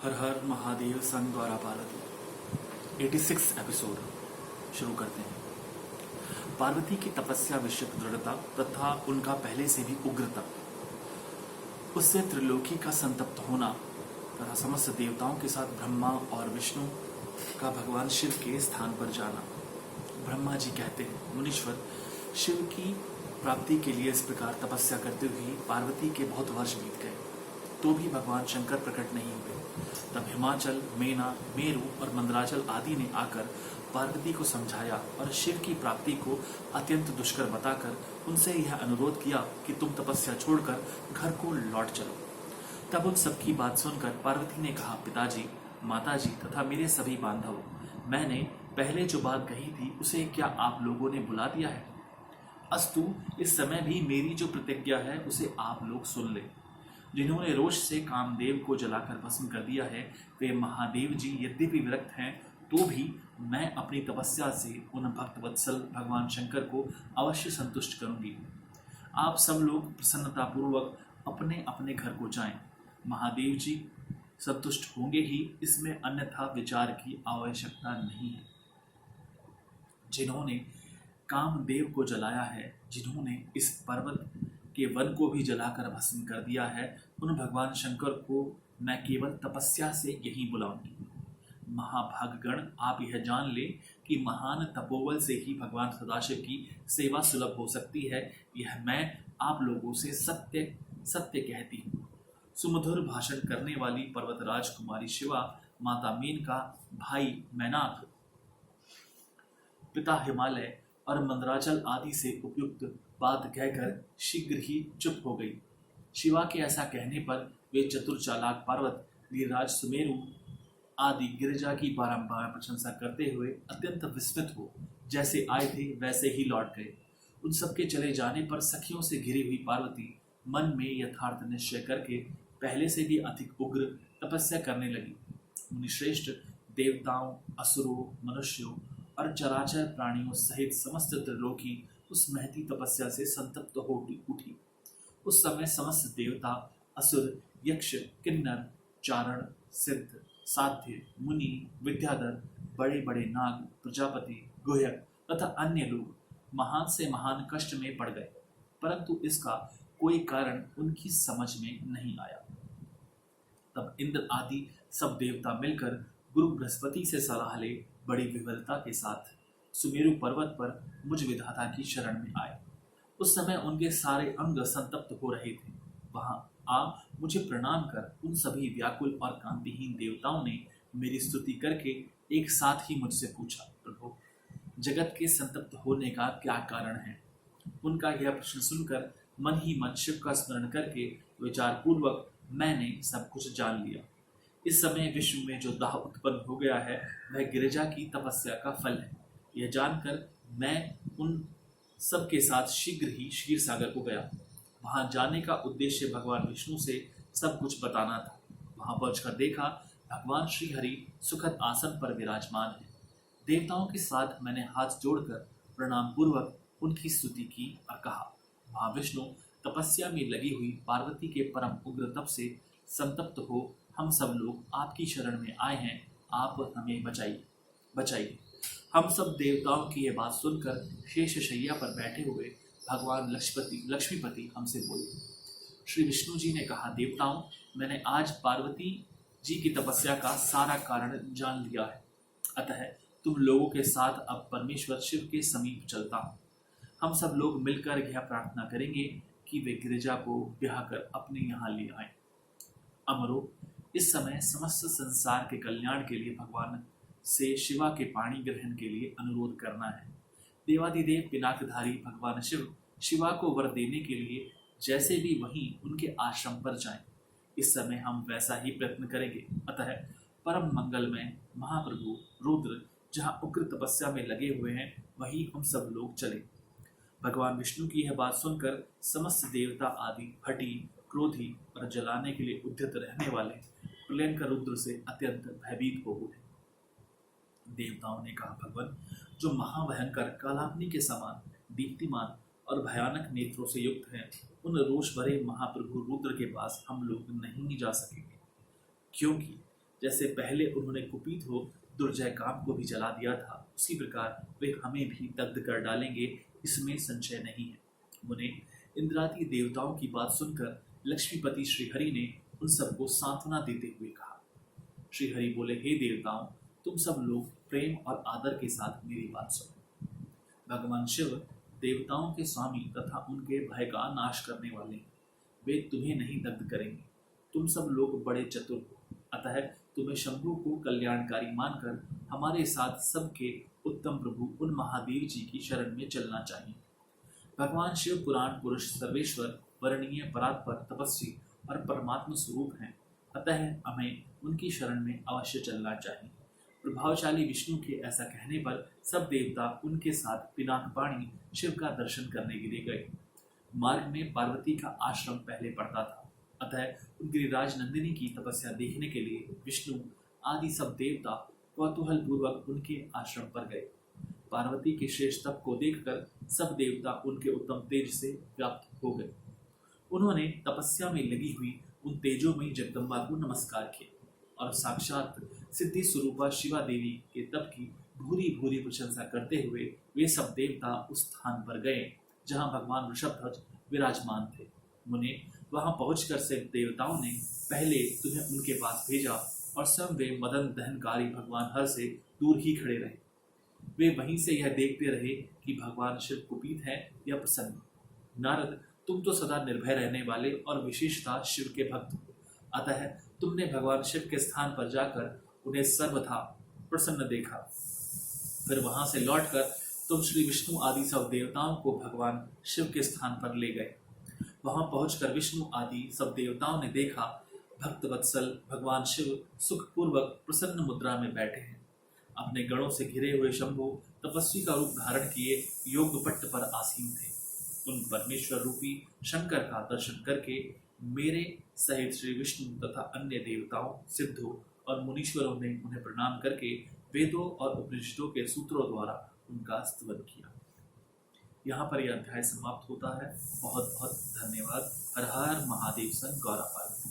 हर हर महादेव संघ द्वारा पार्वती 86 एपिसोड शुरू करते हैं। पार्वती की तपस्या विषयक दृढ़ता तथा उनका पहले से भी उग्रता, उससे त्रिलोकी का संतप्त होना तथा समस्त देवताओं के साथ ब्रह्मा और विष्णु का भगवान शिव के स्थान पर जाना। ब्रह्मा जी कहते हैं, मुनीश्वर, शिव की प्राप्ति के लिए इस प्रकार तपस्या करते हुए पार्वती के बहुत वर्ष बीत गए, तो भी भगवान शंकर प्रकट नहीं हुए। तब हिमाचल, मेना, मेरु और मंदराचल आदि ने आकर पार्वती को समझाया और शिव की प्राप्ति को अत्यंत दुष्कर बताकर उनसे यह अनुरोध किया कि तुम तपस्या छोड़कर घर को लौट चलो। तब उन सबकी बात सुनकर पार्वती ने कहा, पिताजी, माताजी तथा मेरे सभी बांधव, मैंने पहले जो बात कही थी उसे क्या आप लोगों ने बुला दिया है? अस्तु, इस समय भी मेरी जो प्रतिज्ञा है उसे आप लोग सुन ले। जिन्होंने रोष से कामदेव को जलाकर भस्म कर दिया है, वे महादेव जी यद्यपि विरक्त हैं, तो भी मैं अपनी तपस्या से उन भक्तवत्सल भगवान शंकर को अवश्य संतुष्ट करूंगी। आप सब लोग प्रसन्नतापूर्वक अपने अपने घर को जाएं। महादेव जी संतुष्ट होंगे ही, इसमें अन्यथा विचार की आवश्यकता नहीं है। जिन्होंने कामदेव को जलाया है, जिन्होंने इस पर्वत के वन को भी जलाकर भस्म कर दिया है, उन भगवान शंकर को मैं केवल तपस्या से यही बुलाऊंगी। महाभागगण, आप यह जान ले कि महान तपोबल से ही भगवान सदाशिव की सेवा सुलभ हो सकती है। यह मैं आप लोगों से सत्य सत्य कहती हूँ। सुमधुर भाषण करने वाली पर्वतराज कुमारी शिवा, माता मेनका, भाई मैनाक, पिता हिमालय और मंदराचल आदि से उपयुक्त बात कहकर शीघ्र ही चुप हो गई। शिवा के ऐसा कहने पर वे चतुर चालाक पर्वत, गिरिराज सुमेरु आदि गिरिजा की बारंबार प्रशंसा करते हुए अत्यंत विस्मित हो जैसे आए थे वैसे ही लौट गए। उन सबके चले जाने पर सखियों से घिरी हुई पार्वती मन में यथार्थ निश्चय करके पहले से भी अधिक उग्र तपस्या करने लगी। मुनिश्रेष्ठ, देवताओं, असुरों, मनुष्यों और चराचर प्राणियों सहित समस्त त्रिलोकी उस महती तपस्या से संतप्त हो उठी। उस समय समस्त देवता, असुर, यक्ष, किन्नर, चारण, सिद्ध, साध्य, मुनि, विद्याधर, बड़े बड़े नाग, प्रजापति, गुह्यक तथा अन्य लोग महान से महान कष्ट में पड़ गए, परंतु इसका कोई कारण उनकी समझ में नहीं आया। तब इंद्र आदि सब देवता मिलकर गुरु बृहस्पति से सलाह ले बड़ी विफलता के साथ सुमेरु पर्वत पर मुझ विधाता की शरण में आए। उस समय उनके सारे अंग संतप्त हो रहे थे। वहां आ मुझे प्रणाम कर उन सभी व्याकुल और कांतिहीन देवताओं ने मेरी स्तुति करके एक साथ ही मुझसे पूछा, प्रभु, जगत के संतप्त होने का क्या कारण है? उनका यह प्रश्न सुनकर मन ही मन शिव का स्मरण करके विचार पूर्वक मैंने सब कुछ जान लिया। इस समय विश्व में जो दाह उत्पन्न हो गया है वह गिरिजा की तपस्या का फल है। यह जानकर मैं उन सब के साथ शीघ्र ही क्षीर सागर को गया। वहां जाने का उद्देश्य भगवान विष्णु से सब कुछ बताना था। वहां पहुंचकर देखा भगवान श्री हरि सुखद आसन पर विराजमान है। देवताओं के साथ मैंने हाथ जोड़कर प्रणाम पूर्वक उनकी स्तुति की और कहा, महाविष्णु, तपस्या में लगी हुई पार्वती के परम उग्र तप से संतप्त हो हम सब लोग आपकी शरण में आए हैं। आप हमें बचाइए। हम सब देवताओं की यह बात सुनकर शेष शैया पर बैठे हुए भगवान लक्ष्मीपति हमसे बोले। श्री विष्णु जी ने कहा, देवताओं, मैंने आज पार्वती जी की तपस्या का सारा कारण जान लिया है। अतः तुम लोगों के साथ अब परमेश्वर शिव के समीप चलता हूँ। हम सब लोग मिलकर यह प्रार्थना करेंगे कि वे गिरिजा को ब्याह कर अपने यहाँ ले आए। अमरो, इस समय समस्त संसार के कल्याण के लिए भगवान से शिवा के पाणी ग्रहण के लिए अनुरोध करना है। देवादिदेव पिनाकधारी भगवान शिव शिवा को वर देने के लिए जैसे भी वहीं उनके आश्रम पर जाएं। इस समय हम वैसा ही प्रयत्न करेंगे। अतः परम मंगलमय महाप्रभु रुद्र जहाँ उग्र तपस्या में लगे हुए हैं, वहीं हम सब लोग चले। भगवान विष्णु की यह बात सुनकर समस्त देवता आदि हठी, क्रोधी और जलाने के लिए उद्यत रहने वाले प्रलयंकर रुद्र से अत्यंत भयभीत हो उठे। देवताओं ने कहा, भगवान, जो महाभयंकर कालाग्नि के समान दीप्तिमान और भयानक नेत्रों से युक्त हैं, उन रोष भरे महाप्रभु रुद्र के पास हम लोग नहीं जा सकेंगे, क्योंकि जैसे पहले उन्होंने कुपीत हो दुर्जय काम को भी जला दिया था, उसी प्रकार वे हमें भी दग्ध कर डालेंगे, इसमें संशय नहीं है। मुने, इंद्रादि देवताओं की बात सुनकर लक्ष्मीपति श्रीहरि ने उन सबको सांत्वना देते हुए कहा। श्रीहरि बोले, हे देवताओं, तुम सब लोग प्रेम और आदर के साथ मेरी बात सुनो। भगवान शिव देवताओं के स्वामी तथा उनके भय का नाश करने वाले हैं। वे तुम्हें नहीं दग्ध करेंगे। तुम सब लोग बड़े चतुर हो, अतः तुम्हें शंभु को कल्याणकारी मानकर हमारे साथ सबके उत्तम प्रभु उन महादेव जी की शरण में चलना चाहिए। भगवान शिव पुराण पुरुष सर्वेश्वर, वर्णनीय, परात्पर, तपस्वी और परमात्मा स्वरूप हैं, अतः हमें उनकी शरण में अवश्य चलना चाहिए। प्रभावशाली विष्णु के ऐसा कहने पर सब देवता उनके साथ पिनाकपाणी शिव का दर्शन करने के लिए गए। मार्ग में पार्वती का आश्रम पहले पड़ता था, अतः गिरिराज नंदिनी की तपस्या देखने के लिए विष्णु आदि सब देवता कौतूहल पूर्वक उनके आश्रम पर गए। पार्वती के शेष तप को देखकर सब देवता उनके उत्तम तेज से व्याप्त हो गए। उन्होंने तपस्या में लगी हुई उन तेजोमयी जगदम्बा को नमस्कार किया और साक्षात सिद्धि स्वरूपा शिवा देवी के तप की भूरी भूरी प्रशंसा करते हुए वे सब देवता उस स्थान पर गए जहां भगवान ऋषभध्वज विराजमान थे। मुने, वहां पहुंचकर से देवताओं ने पहले तुम्हें उनके पास भेजा और स्वयं वे मदन दहनकारी भगवान हर से दूर ही खड़े रहे। वे वहीं से यह देखते रहे कि भगवान शिव कुपित है या प्रसन्न। नारद, तुम तो सदा निर्भय रहने वाले और विशेषता शिव के भक्त हो, अतः तुमने भगवान शिव के स्थान पर जाकर उन्हें सर्वथा प्रसन्न देखा। फिर वहां से लौटकर तुम श्री विष्णु आदि सब देवताओं को भगवान शिव के स्थान पर ले गए। वहां पहुंचकर विष्णु आदि सब देवताओं ने देखा भक्त वत्सल भगवान शिव सुखपूर्वक प्रसन्न मुद्रा में बैठे हैं। अपने गणों से घिरे हुए शंभु तपस्वी का रूप धारण किए योग पट्ट पर आसीन थे। उन परमेश्वर रूपी शंकर का दर्शन करके मेरे सहित श्री विष्णु तथा अन्य देवताओं, सिद्धों और मुनीश्वरों ने उन्हें प्रणाम करके वेदों और उपनिषदों के सूत्रों द्वारा उनका स्तवन किया। यहाँ पर यह अध्याय समाप्त होता है। बहुत बहुत धन्यवाद। हर हर महादेव सन गौरव।